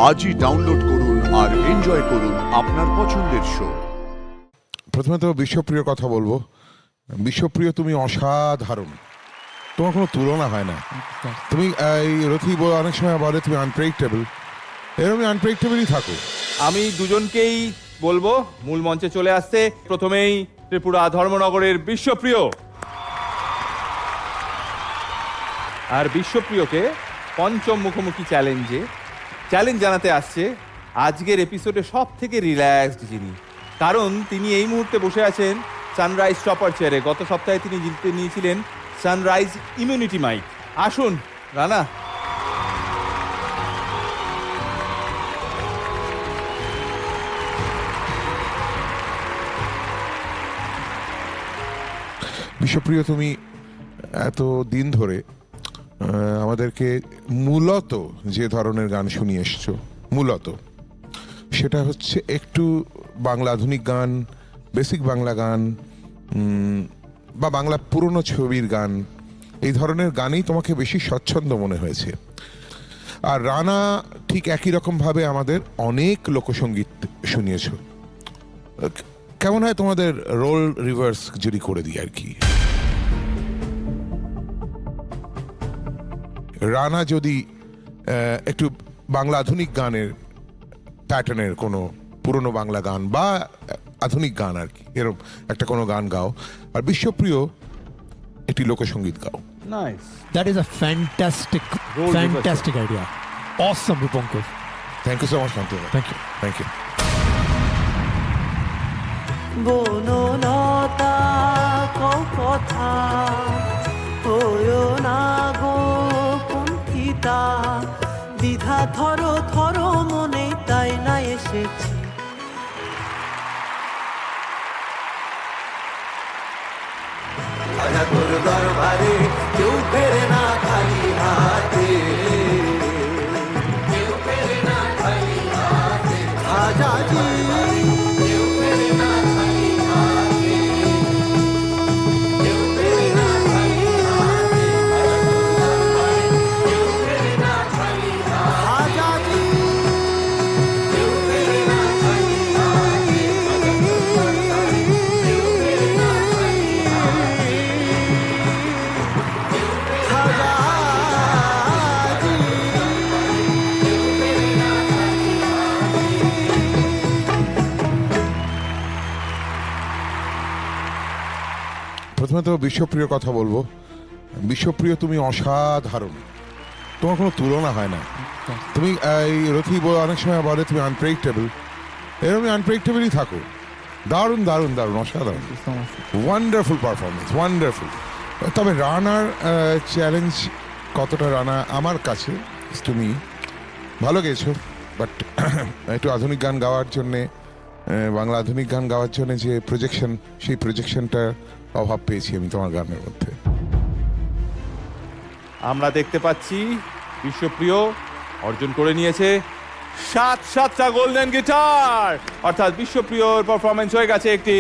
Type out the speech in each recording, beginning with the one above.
আজই ডাউনলোড করুন আর এনজয় করুন আপনার পছন্দের শো। প্রথমে তো বিশ্বপ্রিয়র কথা বলবো। বিশ্বপ্রিয়, তুমি অসাধারণ, তোমার কোনো তুলনা হয় না। তুমি এই রথি অনেক সময় বলে তুমি আনপ্রেডিক্টেবল, এরকমই আনপ্রেডিক্টেবলই থাকো। আমি দুজনকেই বলবো মূল মঞ্চে চলে আসতে। প্রথমেই ত্রিপুরা ধর্মনগরের বিশ্বপ্রিয়। আর বিশ্বপ্রিয়কে পঞ্চম মুখোমুখি চ্যালেঞ্জ জানাতে আসছে আজকের এপিসোডে সব থেকে রিল্যাক্সড যিনি, কারণ তিনি এই মুহূর্তে বসে আছেন সানরাইজ টপার চেয়ারে। গত সপ্তাহে তিনি জিততে নিয়েছিলেন সানরাইজ ইমিউনিটি মাইক। আসুন রানা। বিশ্বপ্রিয়, তুমি এত দিন ধরে আমাদেরকে মূলত যে ধরনের গান শুনিয়ে এসছো, মূলত সেটা হচ্ছে একটু বাংলা আধুনিক গান, বেসিক বাংলা গান, বা বাংলা পুরনো ছবির গান, এই ধরনের গানেই তোমাকে বেশি স্বচ্ছন্দ মনে হয়েছে। আর রানা ঠিক একই রকমভাবে আমাদের অনেক লোকসঙ্গীত শুনিয়েছ। কেমন হয় তোমাদের রোল রিভার্স যদি করে দিই আর কি? রানা যদি একটু বাংলা আধুনিক গানের প্যাটার্নের কোনো পুরনো বাংলা গান বা আধুনিক গান আর কি, এরকম একটা কোনো গান গাও, আর বিশ্বপ্রিয় একটি লোকসঙ্গীত গাও। Nice. That is a fantastic idea. Awesome, Rupankar. Thank you so much Shantanu. Thank you. Thank you. Banalata কথা হয়ো না গো কুণ্ঠিতা, দ্বিধা ধরো ধরো মনে, তাই না এসেছি। তোর দরবারে কেউ ফেরে না খালি হাতে, কেউ ফেরে না খালি হাতে, খাজাজি কেউ ফেরে না খালি হাতে, কেউ ফেরে না খালি হাতে, কেউ ফেরে না খালি হাতে, খাজাজি কেউ ফেরে না খালি হাতে, কেউ ফেরে না খালি হাতে। প্রথমে তো বিশ্বপ্রিয়র কথা বলবো। বিশ্বপ্রিয়, তুমি অসাধারণ, তোমার কোনো তুলনা হয় না। তুমি এই রথি অনেক সময় বলে তুমি আনপ্রেডিক্টেবল, এরকমই আনপ্রেডিক্টেবলই থাকো। দারুণ দারুণ দারুণ, অসাধারণ, ওয়ান্ডারফুল পারফরমেন্স, ওয়ান্ডারফুল। তবে রানার চ্যালেঞ্জ কতটা, রানা আমার কাছে তুমি ভালো গেছো, বাট একটু আধুনিক গান গাওয়ার জন্যে, বাংলা আধুনিক গান গাওয়ার জন্য যে প্রজেকশন, সেই প্রজেকশনটা অভাব পেয়েছি আমি তোমার গানের মধ্যে। আমরা দেখতে পাচ্ছি বিশ্বপ্রিয় অর্জন করে নিয়েছে সাতটা গোল্ডেন গিটার, অর্থাৎ বিশ্বপ্রিয়র পারফরমেন্স হয়ে গেছে একটি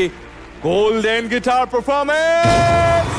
গোল্ডেন গিটার পারফরমেন্স।